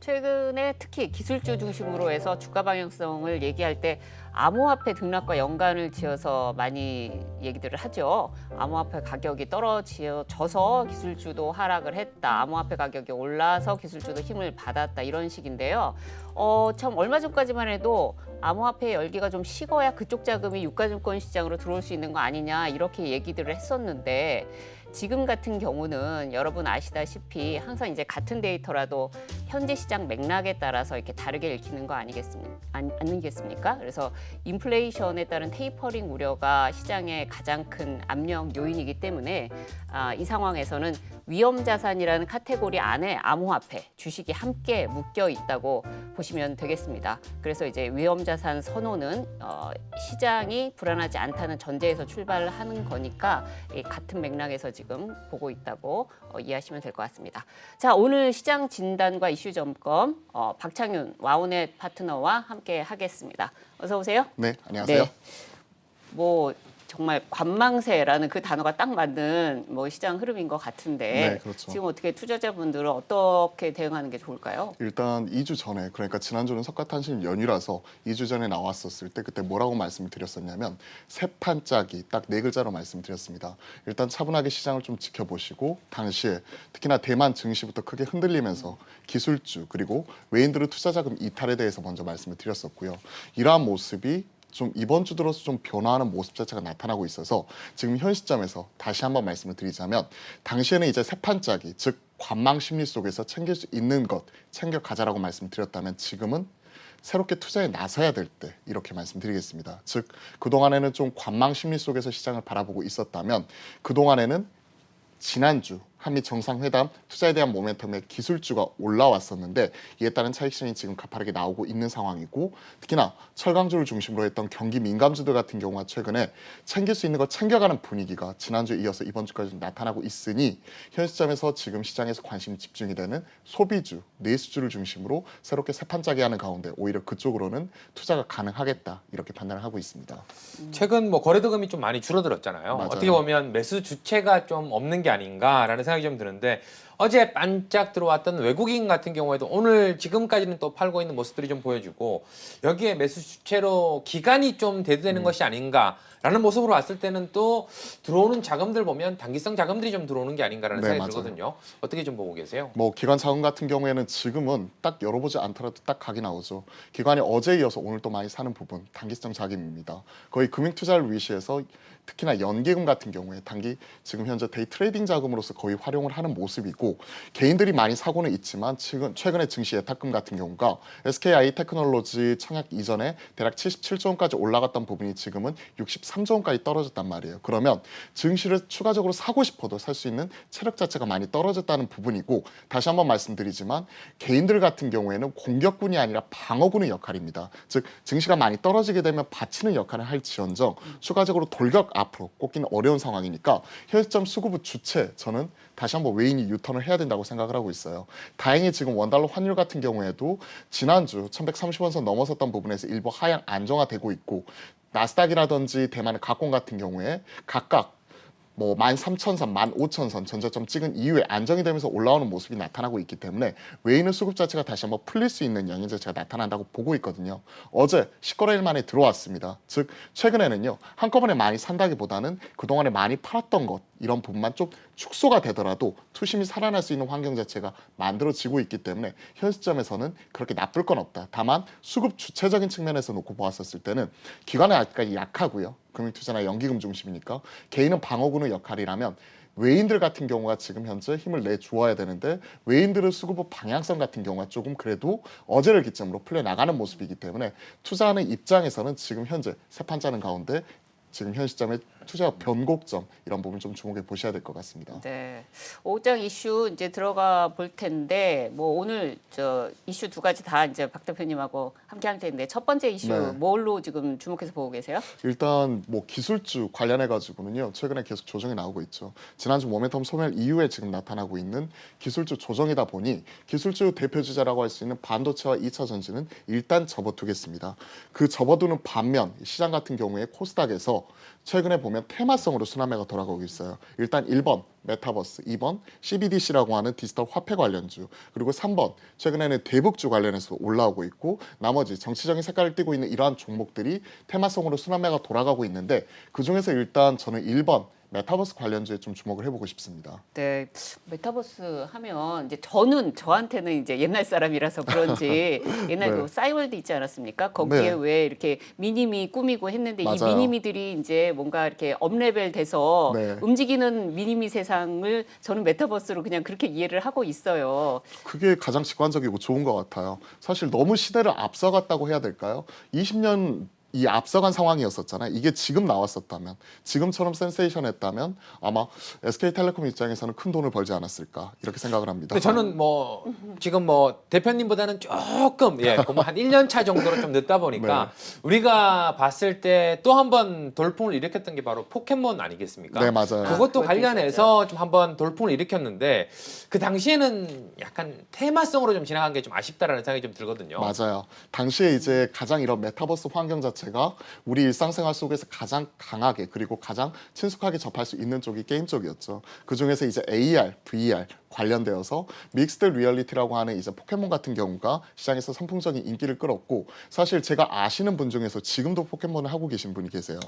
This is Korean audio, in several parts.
최근에 특히 기술주 중심으로 해서 주가 방향성을 얘기할 때 암호화폐 등락과 연관을 지어서 많이 얘기들을 하죠. 암호화폐 가격이 떨어져서 기술주도 하락을 했다. 암호화폐 가격이 올라서 기술주도 힘을 받았다. 이런 식인데요. 참 얼마 전까지만 해도 암호화폐 열기가 좀 식어야 그쪽 자금이 유가증권 시장으로 들어올 수 있는 거 아니냐 이렇게 얘기들을 했었는데 지금 같은 경우는 여러분 아시다시피 항상 이제 같은 데이터라도 현재 시장 맥락에 따라서 이렇게 다르게 읽히는 거 아니겠습니까? 그래서 인플레이션에 따른 테이퍼링 우려가 시장의 가장 큰 압력 요인이기 때문에 이 상황에서는 위험 자산이라는 카테고리 안에 암호화폐, 주식이 함께 묶여 있다고 보시면 되겠습니다. 그래서 이제 위험 자산 선호는 시장이 불안하지 않다는 전제에서 출발을 하는 거니까 같은 맥락에서 지금 보고 있다고 이해하시면 될 것 같습니다. 자, 오늘 시장 진단과 이슈 점검 박창윤 와우넷 파트너와 함께 하겠습니다. 어서 오세요. 네, 안녕하세요. 네. 뭐 정말 관망세라는 그 단어가 딱 맞는 뭐 시장 흐름인 것 같은데 네, 그렇죠. 지금 어떻게 투자자분들은 어떻게 대응하는 게 좋을까요? 일단 2주 전에, 그러니까 지난주는 석가탄신 연휴라서 2주 전에 나왔었을 때 그때 뭐라고 말씀을 드렸었냐면 세 판짜기 딱 네 글자로 말씀드렸습니다. 일단 차분하게 시장을 좀 지켜보시고 당시에 특히나 대만 증시부터 크게 흔들리면서 기술주 그리고 외인들의 투자자금 이탈에 대해서 먼저 말씀을 드렸었고요. 이러한 모습이 좀 이번 주 들어서 좀 변화하는 모습 자체가 나타나고 있어서 지금 현 시점에서 다시 한번 말씀을 드리자면 당시에는 이제 세 판짜기 즉 관망 심리 속에서 챙길 수 있는 것 챙겨 가자라고 말씀드렸다면 지금은 새롭게 투자에 나서야 될 때 이렇게 말씀드리겠습니다. 즉 그동안에는 좀 관망 심리 속에서 시장을 바라보고 있었다면 그동안에는 지난주 한미 정상회담 투자에 대한 모멘텀에 기술주가 올라왔었는데 이에 따른 차익 실현이 지금 가파르게 나오고 있는 상황이고 특히나 철강주를 중심으로 했던 경기 민감주들 같은 경우가 최근에 챙길 수 있는 걸 챙겨가는 분위기가 지난주에 이어서 이번 주까지 좀 나타나고 있으니 현 시점에서 지금 시장에서 관심이 집중이 되는 소비주, 내수주를 중심으로 새롭게 세판짜기 하는 가운데 오히려 그쪽으로는 투자가 가능하겠다 이렇게 판단을 하고 있습니다. 최근 뭐 거래대금이 좀 많이 줄어들었잖아요. 맞아요. 어떻게 보면 매수 주체가 좀 없는 게 아닌가라는 생각이 좀 드는데 어제 반짝 들어왔던 외국인 같은 경우에도 오늘 지금까지는 또 팔고 있는 모습들이 좀 보여주고 여기에 매수 주체로 기간이 좀 대두되는 것이 아닌가라는 모습으로 봤을 때는 또 들어오는 자금들 보면 단기성 자금들이 좀 들어오는 게 아닌가라는 네, 생각이 맞아요. 들거든요. 어떻게 좀 보고 계세요? 뭐 기관 자금 같은 경우에는 지금은 딱 열어보지 않더라도 딱 각이 나오죠. 기관이 어제 이어서 오늘 또 많이 사는 부분 단기성 자금입니다. 거의 금융투자를 위시해서 특히나 연기금 같은 경우에 단기 지금 현재 데이 트레이딩 자금으로서 거의 활용을 하는 모습이고 개인들이 많이 사고는 있지만 최근에 증시 예탁금 같은 경우가 SKI 테크놀로지 청약 이전에 대략 77조 원까지 올라갔던 부분이 지금은 63조 원까지 떨어졌단 말이에요. 그러면 증시를 추가적으로 사고 싶어도 살 수 있는 체력 자체가 많이 떨어졌다는 부분이고 다시 한번 말씀드리지만 개인들 같은 경우에는 공격군이 아니라 방어군의 역할입니다. 즉 증시가 많이 떨어지게 되면 받치는 역할을 할지언정 추가적으로 돌격 앞으로 꼽기는 어려운 상황이니까 현 시점 수급의 주체 저는 다시 한번 외인이 유턴을 해야 된다고 생각을 하고 있어요. 다행히 지금 원달러 환율 같은 경우에도 지난주 1130원선 넘어섰던 부분에서 일부 하향 안정화되고 있고 나스닥이라든지 대만의 각권 같은 경우에 각각 뭐 13,000선, 15,000선 전저점 찍은 이후에 안정이 되면서 올라오는 모습이 나타나고 있기 때문에 외인의 수급 자체가 다시 한번 풀릴 수 있는 영향 자체가 나타난다고 보고 있거든요. 어제 10거래일 만에 들어왔습니다. 즉 최근에는요 한꺼번에 많이 산다기보다는 그동안에 많이 팔았던 것 이런 부분만 좀 축소가 되더라도 투심이 살아날 수 있는 환경 자체가 만들어지고 있기 때문에 현 시점에서는 그렇게 나쁠 건 없다. 다만 수급 주체적인 측면에서 놓고 보았었을 때는 기관은 아직까지 약하고요. 금융투자나 연기금 중심이니까 개인은 방어군의 역할이라면 외인들 같은 경우가 지금 현재 힘을 내주어야 되는데 외인들의 수급의 방향성 같은 경우가 조금 그래도 어제를 기점으로 풀려나가는 모습이기 때문에 투자하는 입장에서는 지금 현재 세판짜는 가운데 지금 현 시점에 투자 변곡점 이런 부분 좀 주목해 보셔야 될 것 같습니다. 네, 오장 이슈 이제 들어가 볼 텐데 뭐 오늘 저 이슈 두 가지 다 이제 박 대표님하고 함께 할 텐데 첫 번째 이슈 네. 뭘로 지금 주목해서 보고 계세요? 일단 뭐 기술주 관련해 가지고는요 최근에 계속 조정이 나오고 있죠. 지난주 모멘텀 소멸 이후에 지금 나타나고 있는 기술주 조정이다 보니 기술주 대표주자라고 할 수 있는 반도체와 2차 전지는 일단 접어두겠습니다. 그 접어두는 반면 시장 같은 경우에 코스닥에서 최근에 보면 테마성으로 순환매가 돌아가고 있어요. 일단 1번 메타버스, 2번 CBDC라고 하는 디지털 화폐 관련주, 그리고 3번 최근에는 대북주 관련해서 올라오고 있고 나머지 정치적인 색깔을 띠고 있는 이러한 종목들이 테마성으로 순환매가 돌아가고 있는데 그중에서 일단 저는 1번 메타버스 관련주에 좀 주목을 해보고 싶습니다. 네, 메타버스 하면 이제 저한테는 이제 옛날 사람이라서 그런지 옛날 네. 그 싸이월드 있지 않았습니까? 거기에 네. 왜 이렇게 미니미 꾸미고 했는데 이 맞아요. 미니미들이 이제 뭔가 이렇게 업레벨 돼서 네. 움직이는 미니미 세상을 저는 메타버스로 그냥 그렇게 이해를 하고 있어요. 그게 가장 직관적이고 좋은 것 같아요. 사실 너무 시대를 앞서갔다고 해야 될까요? 20년 이 앞서간 상황이었었잖아요. 이게 지금 나왔었다면, 지금처럼 센세이션했다면 아마 SK텔레콤 입장에서는 큰 돈을 벌지 않았을까 이렇게 생각을 합니다. 근데 저는 뭐 지금 뭐 대표님보다는 조금 한 1년 차 정도로 좀 늦다 보니까 우리가 봤을 때 또 한 번 돌풍을 일으켰던 게 바로 포켓몬 아니겠습니까? 네, 맞아요. 그것도 그것도 관련해서 좀 한번 돌풍을 일으켰는데 그 당시에는 약간 테마성으로 좀 지나간 게 좀 아쉽다라는 생각이 좀 들거든요. 맞아요. 당시에 이제 가장 이런 메타버스 환경 자체가 우리 일상생활 속에서 가장 강하게 그리고 가장 친숙하게 접할 수 있는 쪽이 게임 쪽이었죠. 그 중에서 이제 AR, VR 관련되어서 믹스드 리얼리티라고 하는 이제 포켓몬 같은 경우가 시장에서 선풍적인 인기를 끌었고 사실 제가 아시는 분 중에서 지금도 포켓몬을 하고 계신 분이 계세요.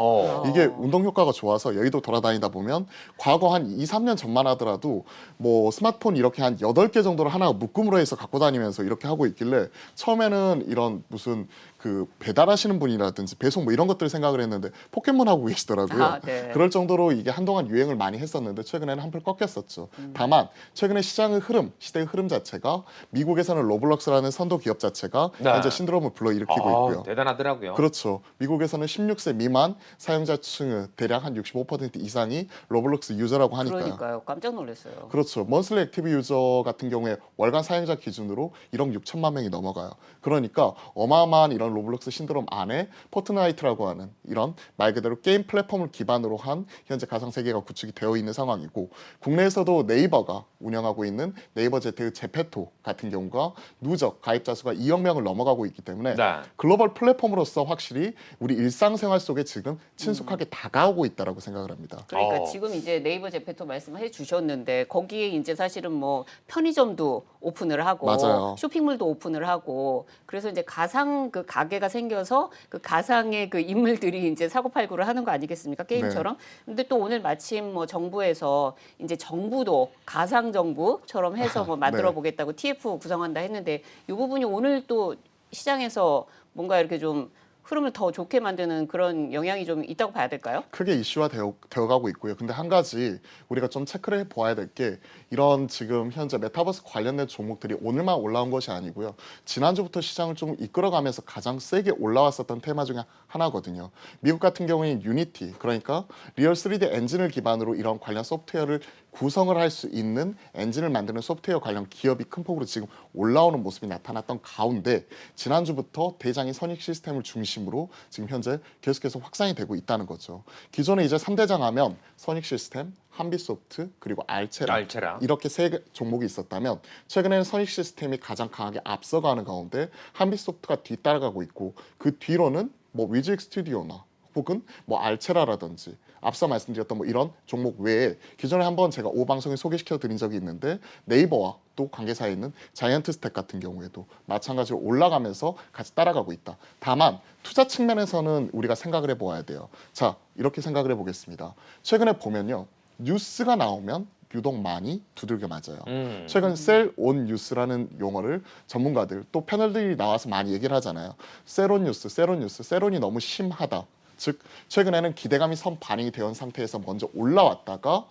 이게 운동 효과가 좋아서 여의도 돌아다니다 보면 과거 한 2, 3년 전만 하더라도 뭐 스마트폰 이렇게 한 8개 정도를 하나 묶음으로 해서 갖고 다니면서 이렇게 하고 있길래 처음에는 이런 무슨 그 배달하시는 분이라든지 배송 뭐 이런 것들 생각을 했는데 포켓몬 하고 계시더라고요. 아, 네. 그럴 정도로 이게 한동안 유행을 많이 했었는데 최근에는 한풀 꺾였었죠. 다만 최근에 시장의 흐름, 시대의 흐름 자체가 미국에서는 로블록스라는 선도 기업 자체가 네. 현재 신드롬을 불러일으키고 있고요. 대단하더라고요. 그렇죠. 미국에서는 16세 미만 사용자층의 대략 한 65% 이상이 로블록스 유저라고 하니까요. 그러니까요. 깜짝 놀랐어요. 그렇죠. 먼슬리 액티브 유저 같은 경우에 월간 사용자 기준으로 1억 6천만 명이 넘어가요. 그러니까 어마어마한 이런 로블록스 신드롬 안에 포트나이트라고 하는 이런 말 그대로 게임 플랫폼을 기반으로 한 현재 가상 세계가 구축이 되어 있는 상황이고 국내에서도 네이버가 운영하고 있는 네이버 제트의 제페토 같은 경우가 누적 가입자 수가 2억 명을 넘어가고 있기 때문에 네. 글로벌 플랫폼으로서 확실히 우리 일상생활 속에 지금 친숙하게 다가오고 있다라고 생각을 합니다. 그러니까 지금 이제 네이버 제페토 말씀해 주셨는데 거기에 이제 사실은 뭐 편의점도 오픈을 하고 맞아요. 쇼핑몰도 오픈을 하고 그래서 이제 가상 그 가게가 생겨서 그 가상의 그 인물들이 이제 사고팔고를 하는 거 아니겠습니까? 게임처럼. 근데 또 오늘 마침 뭐 정부에서 이제 정부도 가상 정부처럼 해서 뭐 만들어 보겠다고 TF 구성한다 했는데 이 부분이 오늘 또 시장에서 뭔가 이렇게 좀 흐름을 더 좋게 만드는 그런 영향이 좀 있다고 봐야 될까요? 크게 이슈화 되어가고 있고요. 근데 한 가지 우리가 좀 체크를 해보아야 될 게 이런 지금 현재 메타버스 관련된 종목들이 오늘만 올라온 것이 아니고요. 지난주부터 시장을 좀 이끌어가면서 가장 세게 올라왔었던 테마 중에 하나거든요. 미국 같은 경우에는 유니티, 그러니까 리얼 3D 엔진을 기반으로 이런 관련 소프트웨어를 구성을 할 수 있는 엔진을 만드는 소프트웨어 관련 기업이 큰 폭으로 지금 올라오는 모습이 나타났던 가운데 지난주부터 대장인 선익 시스템을 중심으로 지금 현재 계속해서 확산이 되고 있다는 거죠. 기존에 이제 3대장 하면 선익 시스템, 한빛소프트 그리고 알체라 이렇게 세 종목이 있었다면 최근에는 선익 시스템이 가장 강하게 앞서가는 가운데 한빛소프트가 뒤따라가고 있고 그 뒤로는 뭐 위즈익 스튜디오나 혹은 뭐 알체라라든지 앞서 말씀드렸던 뭐 이런 종목 외에 기존에 한번 제가 방송에 소개시켜 드린 적이 있는데 네이버와 또 관계사에 있는 자이언트 스택 같은 경우에도 마찬가지로 올라가면서 같이 따라가고 있다. 다만 투자 측면에서는 우리가 생각을 해보아야 돼요. 자, 이렇게 생각을 해보겠습니다. 최근에 보면요. 뉴스가 나오면 유독 많이 두들겨 맞아요. 최근 셀온 뉴스라는 용어를 전문가들 또 패널들이 나와서 많이 얘기를 하잖아요. 셀온 뉴스, 셀온이 너무 심하다. 즉 최근에는 기대감이 선 반영이 되어 있는 상태에서 먼저 올라왔다가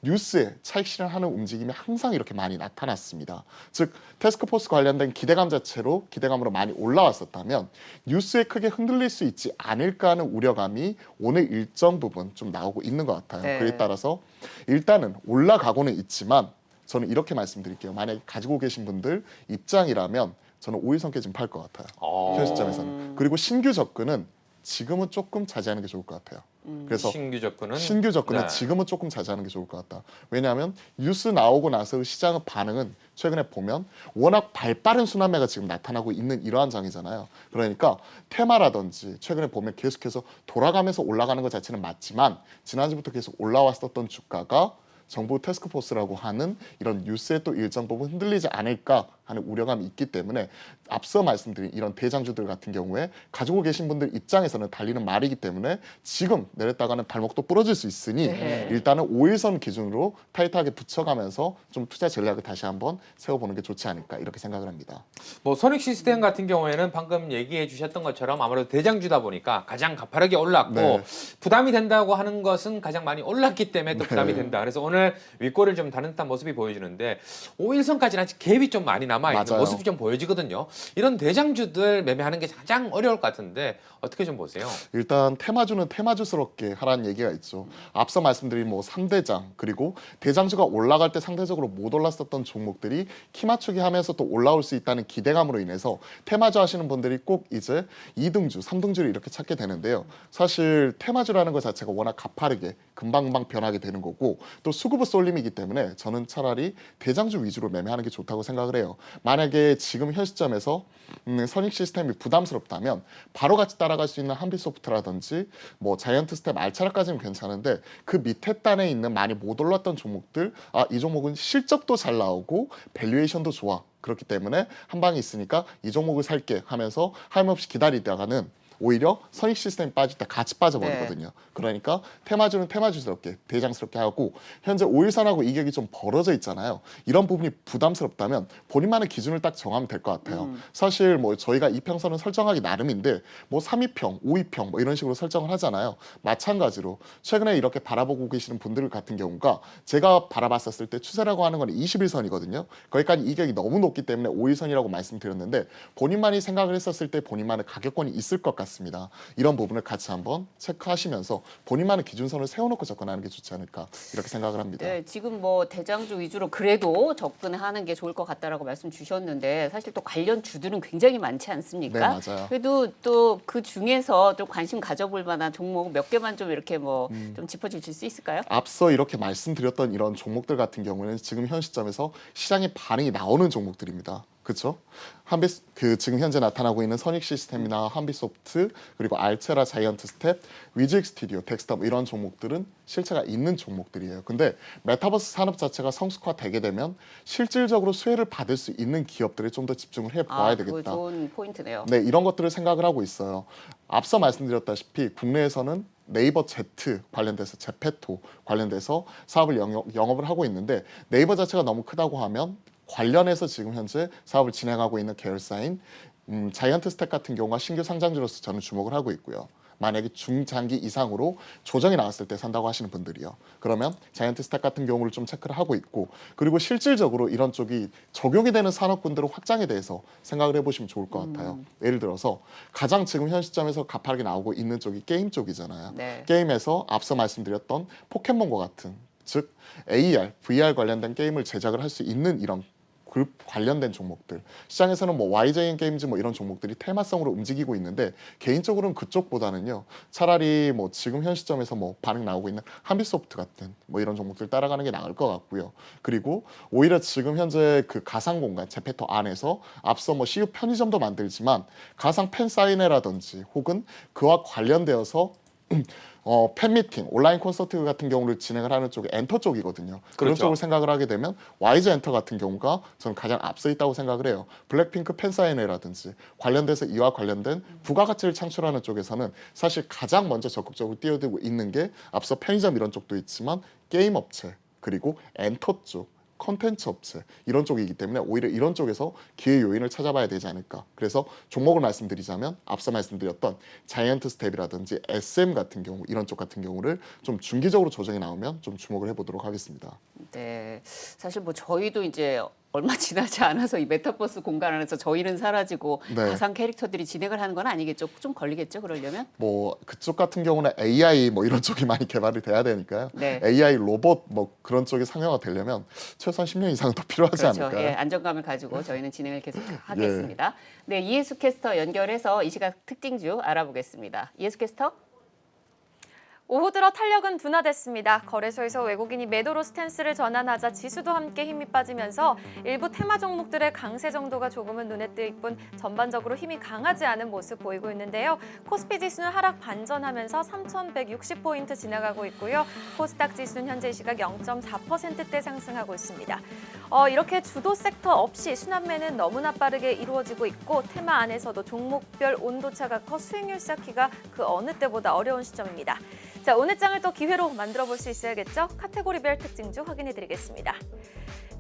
뉴스에 차익 실현하는 움직임이 항상 이렇게 많이 나타났습니다. 즉 태스크포스 관련된 기대감 자체로 기대감으로 많이 올라왔었다면 뉴스에 크게 흔들릴 수 있지 않을까 하는 우려감이 오늘 일정 부분 좀 나오고 있는 것 같아요. 네. 그에 따라서 일단은 올라가고는 있지만 저는 이렇게 말씀드릴게요. 만약에 가지고 계신 분들 입장이라면 저는 5일선 깨지면 팔 것 같아요. 현 시점에서는. 그리고 신규 접근은 지금은 조금 자제하는 게 좋을 것 같아요. 그래서 신규 접근은 네. 지금은 조금 자제하는 게 좋을 것 같다. 왜냐하면 뉴스 나오고 나서 시장의 반응은 최근에 보면 워낙 발빠른 순환매가 지금 나타나고 있는 이러한 장이잖아요. 그러니까 테마라든지 최근에 보면 계속해서 돌아가면서 올라가는 것 자체는 맞지만 지난주부터 계속 올라왔었던 주가가 정부 태스크포스라고 하는 이런 뉴스의 또 일정 부분 흔들리지 않을까 하는 우려감이 있기 때문에 앞서 말씀드린 이런 대장주들 같은 경우에 가지고 계신 분들 입장에서는 달리는 말이기 때문에 지금 내렸다가는 발목도 부러질 수 있으니 네. 일단은 5일선 기준으로 타이트하게 붙여가면서 좀 투자 전략을 다시 한번 세워보는 게 좋지 않을까 이렇게 생각을 합니다. 뭐 선익 시스템 같은 경우에는 방금 얘기해 주셨던 것처럼 아무래도 대장주다 보니까 가장 가파르게 올랐고 네. 부담이 된다고 하는 것은 가장 많이 올랐기 때문에 또 부담이 네. 된다. 그래서 오늘 윗골을 좀 다는 듯한 모습이 보여지는데 5일선까지는 아직 갭이 좀 많이 남아있는 맞아요. 모습이 좀 보여지거든요. 이런 대장주들 매매하는 게 가장 어려울 것 같은데 어떻게 좀 보세요? 일단 테마주는 테마주스럽게 하라는 얘기가 있죠. 앞서 말씀드린 뭐 3대장 그리고 대장주가 올라갈 때 상대적으로 못 올랐었던 종목들이 키 맞추기 하면서 또 올라올 수 있다는 기대감으로 인해서 테마주 하시는 분들이 꼭 이제 2등주, 3등주를 이렇게 찾게 되는데요. 사실 테마주라는 것 자체가 워낙 가파르게 금방금방 변하게 되는 거고 또 수급의 쏠림이기 때문에 저는 차라리 대장주 위주로 매매하는 게 좋다고 생각을 해요. 만약에 지금 현 시점에서 선익 시스템이 부담스럽다면 바로 같이 따라갈 수 있는 한빛소프트라든지 뭐 자이언트 스텝 알차라까지는 괜찮은데 그 밑에 단에 있는 많이 못 올랐던 종목들 이 종목은 실적도 잘 나오고 밸류에이션도 좋아. 그렇기 때문에 한 방에 있으니까 이 종목을 살게 하면서 하염없이 기다리다가는 오히려 선익 시스템이 빠질 때 같이 빠져버리거든요. 그러니까 테마주는 테마주스럽게 대장스럽게 하고 현재 5일선하고 이격이 좀 벌어져 있잖아요. 이런 부분이 부담스럽다면 본인만의 기준을 딱 정하면 될 것 같아요. 사실 뭐 저희가 이평선은 설정하기 나름인데 뭐 3위평, 5위평 뭐 이런 식으로 설정을 하잖아요. 마찬가지로 최근에 이렇게 바라보고 계시는 분들 같은 경우가 제가 바라봤었을 때 추세라고 하는 건 21선이거든요. 거기까지 이격이 너무 높기 때문에 5일선이라고 말씀드렸는데 본인만이 생각을 했었을 때 본인만의 가격권이 있을 것 같습니다. 이런 부분을 같이 한번 체크하시면서 본인만의 기준선을 세워놓고 접근하는 게 좋지 않을까 이렇게 생각을 합니다. 네, 지금 뭐 대장주 위주로 그래도 접근하는 게 좋을 것 같다라고 말씀 주셨는데 사실 또 관련 주들은 굉장히 많지 않습니까? 네, 맞아요. 그래도 또 그 중에서 좀 관심 가져볼 만한 종목 몇 개만 좀 이렇게 뭐 좀 짚어주실 수 있을까요? 앞서 이렇게 말씀드렸던 이런 종목들 같은 경우는 지금 현 시점에서 시장에 반응이 나오는 종목들입니다. 그렇죠? 지금 현재 나타나고 있는 선익 시스템이나 한빛소프트 그리고 알체라, 자이언트 스텝, 위즈익 스튜디오, 텍스터 이런 종목들은 실체가 있는 종목들이에요. 근데 메타버스 산업 자체가 성숙화되게 되면 실질적으로 수혜를 받을 수 있는 기업들에 좀 더 집중을 해봐야 그거 되겠다. 좋은 포인트네요. 네, 이런 것들을 생각을 하고 있어요. 앞서 말씀드렸다시피 국내에서는 네이버 Z 관련돼서 제페토 관련돼서 사업을 영업을 하고 있는데 네이버 자체가 너무 크다고 하면 관련해서 지금 현재 사업을 진행하고 있는 계열사인 자이언트 스택 같은 경우가 신규 상장주로서 저는 주목을 하고 있고요. 만약에 중장기 이상으로 조정이 나왔을 때 산다고 하시는 분들이요. 그러면 자이언트 스택 같은 경우를 좀 체크를 하고 있고 그리고 실질적으로 이런 쪽이 적용이 되는 산업군들의 확장에 대해서 생각을 해보시면 좋을 것 같아요. 예를 들어서 가장 지금 현 시점에서 가파르게 나오고 있는 쪽이 게임 쪽이잖아요. 네. 게임에서 앞서 말씀드렸던 포켓몬과 같은 즉 AR, VR 관련된 게임을 제작을 할 수 있는 이런 그룹 관련된 종목들 시장에서는 뭐 YJN 게임즈 뭐 이런 종목들이 테마성으로 움직이고 있는데 개인적으로는 그쪽보다는요 차라리 뭐 지금 현 시점에서 뭐 반응 나오고 있는 한빛소프트 같은 뭐 이런 종목들 따라가는 게 나을 것 같고요. 그리고 오히려 지금 현재 그 가상 공간 제페토 안에서 앞서 뭐 CU 편의점도 만들지만 가상 팬 사인회라든지 혹은 그와 관련되어서 팬미팅, 온라인 콘서트 같은 경우를 진행을 하는 쪽이 엔터 쪽이거든요. 그런 그렇죠. 쪽을 생각을 하게 되면 YG 엔터 같은 경우가 저는 가장 앞서 있다고 생각을 해요. 블랙핑크 팬사인회라든지 관련돼서 이와 관련된 부가가치를 창출하는 쪽에서는 사실 가장 먼저 적극적으로 뛰어들고 있는 게 앞서 편의점 이런 쪽도 있지만 게임 업체 그리고 엔터 쪽 컨텐츠 업체 이런 쪽이기 때문에 오히려 이런 쪽에서 기회 요인을 찾아봐야 되지 않을까. 그래서 종목을 말씀드리자면 앞서 말씀드렸던 자이언트 스텝이라든지 SM 같은 경우 이런 쪽 같은 경우를 좀 중기적으로 조정이 나오면 좀 주목을 해보도록 하겠습니다. 네, 사실 뭐 저희도 이제 얼마 지나지 않아서 이 메타버스 공간 안에서 저희는 사라지고 네. 가상 캐릭터들이 진행을 하는 건 아니겠죠? 좀 걸리겠죠? 그러려면? 뭐 그쪽 같은 경우는 AI 뭐 이런 쪽이 많이 개발이 돼야 되니까요. 네. AI 로봇 뭐 그런 쪽이 상용화 되려면 최소한 10년 이상은 더 필요하지 그렇죠. 않을까요? 예, 안정감을 가지고 저희는 진행을 계속 하겠습니다. 네, 이해수 캐스터 연결해서 이 시각 특징주 알아보겠습니다. 이해수 캐스터. 오후 들어 탄력은 둔화됐습니다. 거래소에서 외국인이 매도로 스탠스를 전환하자 지수도 함께 힘이 빠지면서 일부 테마 종목들의 강세 정도가 조금은 눈에 띌 뿐 전반적으로 힘이 강하지 않은 모습 보이고 있는데요. 코스피 지수는 하락 반전하면서 3,160포인트 지나가고 있고요. 코스닥 지수는 현재 이 시각 0.4%대 상승하고 있습니다. 이렇게 주도 섹터 없이 순환매는 너무나 빠르게 이루어지고 있고 테마 안에서도 종목별 온도차가 커 수익률 쌓기가 그 어느 때보다 어려운 시점입니다. 자, 오늘 장을 또 기회로 만들어 볼 수 있어야겠죠? 카테고리별 특징주 확인해 드리겠습니다.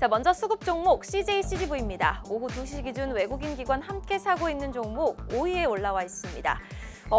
자, 먼저 수급 종목 CJCGV입니다. 오후 2시 기준 외국인 기관 함께 사고 있는 종목 5위에 올라와 있습니다.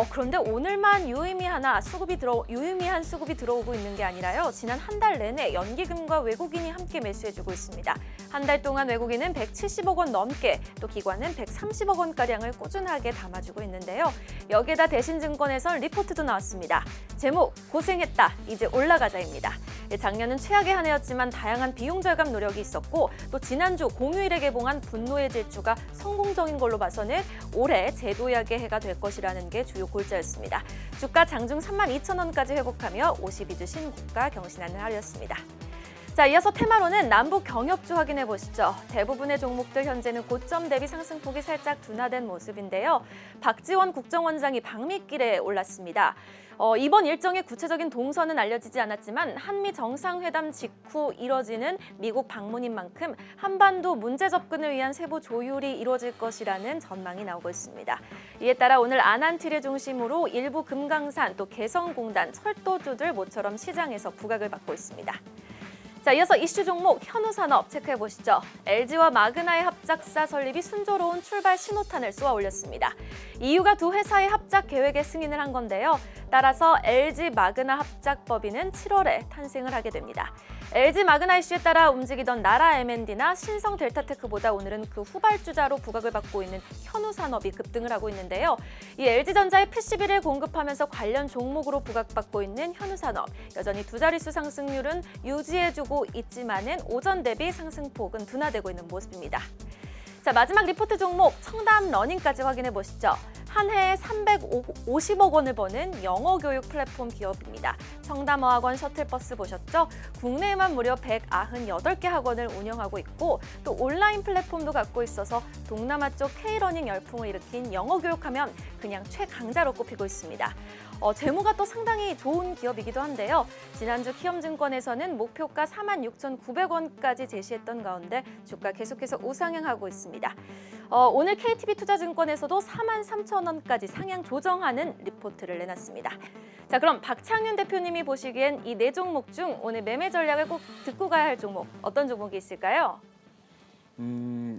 그런데 오늘만 유의미한 수급이 들어오고 있는 게 아니라요. 지난 한 달 내내 연기금과 외국인이 함께 매수해주고 있습니다. 한 달 동안 외국인은 170억 원 넘게, 또 기관은 130억 원가량을 꾸준하게 담아주고 있는데요. 여기에다 대신증권에서 리포트도 나왔습니다. 제목, 고생했다, 이제 올라가자입니다. 작년은 최악의 한 해였지만 다양한 비용 절감 노력이 있었고 또 지난주 공휴일에 개봉한 분노의 질주가 성공적인 걸로 봐서는 올해 제도약의 해가 될 것이라는 게 주요 골자였습니다. 주가 장중 32,000원까지 회복하며 52주 신고가 경신하는 하루였습니다. 자, 이어서 테마로는 남북 경협주 확인해 보시죠. 대부분의 종목들 현재는 고점 대비 상승폭이 살짝 둔화된 모습인데요. 박지원 국정원장이 방미길에 올랐습니다. 이번 일정의 구체적인 동선은 알려지지 않았지만 한미 정상회담 직후 이뤄지는 미국 방문인 만큼 한반도 문제 접근을 위한 세부 조율이 이루어질 것이라는 전망이 나오고 있습니다. 이에 따라 오늘 아난티를 중심으로 일부 금강산 또 개성공단 철도주들 모처럼 시장에서 부각을 받고 있습니다. 자, 이어서 이슈 종목 현우산업 체크해 보시죠. LG와 마그나의 합작사 설립이 순조로운 출발 신호탄을 쏘아 올렸습니다. 이유가 두 회사의 합작 계획에 승인을 한 건데요. 따라서 LG 마그나 합작법인은 7월에 탄생을 하게 됩니다. LG 마그나 이슈에 따라 움직이던 나라 M&D나 신성 델타테크보다 오늘은 그 후발주자로 부각을 받고 있는 현우산업이 급등을 하고 있는데요. 이 LG전자의 PCB를 공급하면서 관련 종목으로 부각받고 있는 현우산업. 여전히 두 자릿수 상승률은 유지해주고 있지만은 오전 대비 상승폭은 둔화되고 있는 모습입니다. 자, 마지막 리포트 종목 청담 러닝까지 확인해 보시죠. 한 해에 350억 원을 버는 영어 교육 플랫폼 기업입니다. 청담어학원 셔틀버스 보셨죠? 국내에만 무려 198개 학원을 운영하고 있고 또 온라인 플랫폼도 갖고 있어서 동남아 쪽 K러닝 열풍을 일으킨 영어 교육하면 그냥 최강자로 꼽히고 있습니다. 재무가 또 상당히 좋은 기업이기도 한데요. 지난주 키움증권에서는 목표가 46,900원까지 제시했던 가운데 주가 계속해서 우상향하고 있습니다. 오늘 KTB투자증권에서도 43,000원까지 상향 조정하는 리포트를 내놨습니다. 자, 그럼 박창윤 대표님이 보시기엔 이 네 종목 중 오늘 매매 전략을 꼭 듣고 가야 할 종목 어떤 종목이 있을까요?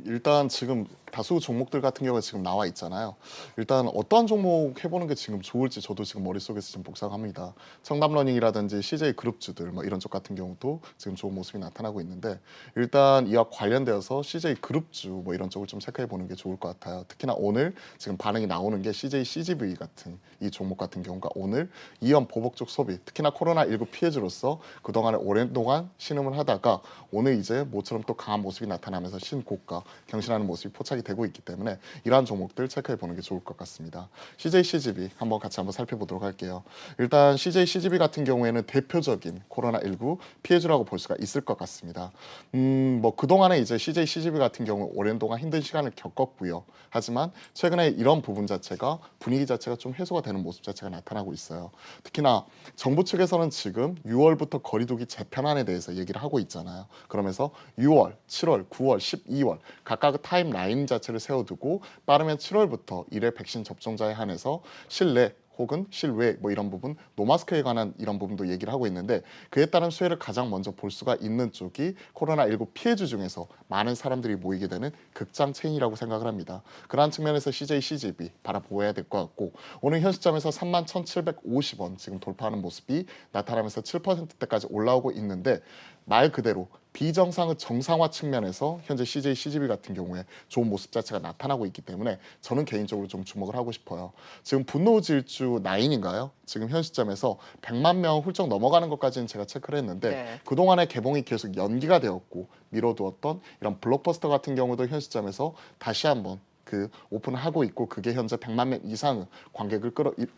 일단 지금 다수 종목들 같은 경우에 지금 나와 있잖아요. 일단 어떠한 종목 해보는 게 지금 좋을지 저도 지금 머릿속에서 지금 복상합니다. 청담러닝이라든지 CJ그룹주들 뭐 이런 쪽 같은 경우도 지금 좋은 모습이 나타나고 있는데 일단 이와 관련되어서 CJ그룹주 뭐 이런 쪽을 좀 체크해 보는 게 좋을 것 같아요. 특히나 오늘 지금 반응이 나오는 게 CJCGV 같은 이 종목 같은 경우가 오늘 이연 보복적 소비, 특히나 코로나19 피해주로서 그동안에 오랜 동안 신음을 하다가 오늘 이제 모처럼 또 강한 모습이 나타나면서 신고가 경신하는 모습이 포착이 되고 있기 때문에 이러한 종목들 체크해 보는 게 좋을 것 같습니다. CJCGV 같이 한번 살펴보도록 할게요. 일단 CJCGV 같은 경우에는 대표적인 코로나19 피해주라고 볼 수가 있을 것 같습니다. 뭐 그동안에 이제 CJCGV 같은 경우 오랜 동안 힘든 시간을 겪었고요. 하지만 최근에 이런 부분 자체가 분위기 자체가 좀 해소가 되는 모습 자체가 나타나고 있어요. 특히나 정부 측에서는 지금 6월부터 거리두기 재편안에 대해서 얘기를 하고 있잖아요. 그러면서 6월, 7월, 9월, 12월 각각 타임라인 자체를 세워두고 빠르면 7월부터 1회 백신 접종자에 한해서 실내 혹은 실외 뭐 이런 부분 노마스크에 관한 이런 부분도 얘기를 하고 있는데 그에 따른 수혜를 가장 먼저 볼 수가 있는 쪽이 코로나19 피해주 중에서 많은 사람들이 모이게 되는 극장 체인이라고 생각을 합니다. 그러한 측면에서 CJCGV 바라보아야 될 것 같고 오늘 현 시점에서 31,750원 지금 돌파하는 모습이 나타나면서 7%대까지 올라오고 있는데 말 그대로 비정상의 정상화 측면에서 현재 CJCGV 같은 경우에 좋은 모습 자체가 나타나고 있기 때문에 저는 개인적으로 좀 주목을 하고 싶어요. 지금 분노질주 9인가요? 지금 현 시점에서 100만 명 훌쩍 넘어가는 것까지는 제가 체크를 했는데 네. 그동안의 개봉이 계속 연기가 되었고 미뤄두었던 이런 블록버스터 같은 경우도 현 시점에서 다시 한번 그 오픈을 하고 있고 그게 현재 100만 명 이상의 관객을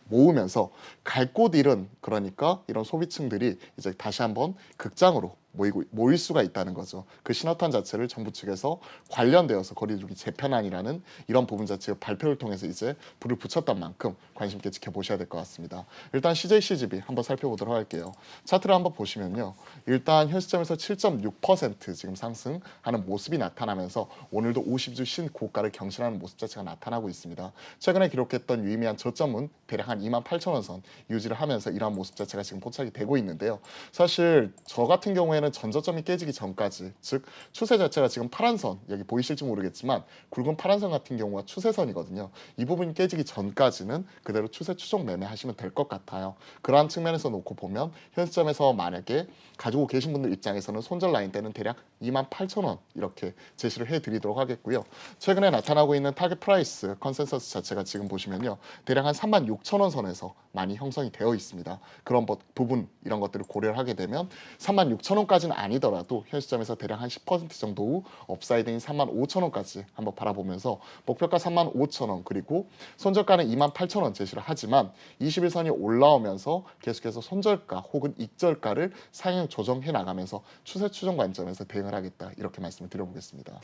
모으면서 갈 곳 잃은 그러니까 이런 소비층들이 이제 다시 한번 극장으로 모일 수가 있다는 거죠. 그 신호탄 자체를 정부 측에서 관련되어서 거리두기 재편안이라는 이런 부분 자체의 발표를 통해서 이제 불을 붙였던 만큼 관심 있게 지켜보셔야 될 것 같습니다. 일단 CJ CGV 한번 살펴보도록 할게요. 차트를 한번 보시면요. 일단 현 시점에서 7.6% 지금 상승하는 모습이 나타나면서 오늘도 50주 신고가를 경신하는 모습 자체가 나타나고 있습니다. 최근에 기록했던 유의미한 저점은 대략 한 28,000원 선 유지를 하면서 이러한 모습 자체가 지금 포착이 되고 있는데요. 사실 저 같은 경우에는 전저점이 깨지기 전까지, 즉 추세 자체가 지금 파란선, 여기 보이실지 모르겠지만 굵은 파란선 같은 경우가 추세선이거든요. 이 부분이 깨지기 전까지는 그대로 추세 추종 매매하시면 될 것 같아요. 그러한 측면에서 놓고 보면 현 시점에서 만약에 가지고 계신 분들 입장에서는 손절 라인대는 대략 28,000원 이렇게 제시를 해드리도록 하겠고요. 최근에 나타나고 있는 타겟 프라이스 컨센서스 자체가 지금 보시면요. 대략 한 36,000원 선에서 많이 형성이 되어 있습니다. 그런 부분 이런 것들을 고려를 하게 되면 36,000원까지는 아니더라도 현 시점에서 대략 한 10% 정도 업사이드인 35,000원까지 한번 바라보면서 목표가 35,000원 그리고 손절가는 28,000원 제시를 하지만 21선이 올라오면서 계속해서 손절가 혹은 익절가를 상향 조정해 나가면서 추세 추정 관점에서 대응을 하겠다 이렇게 말씀을 드려보겠습니다.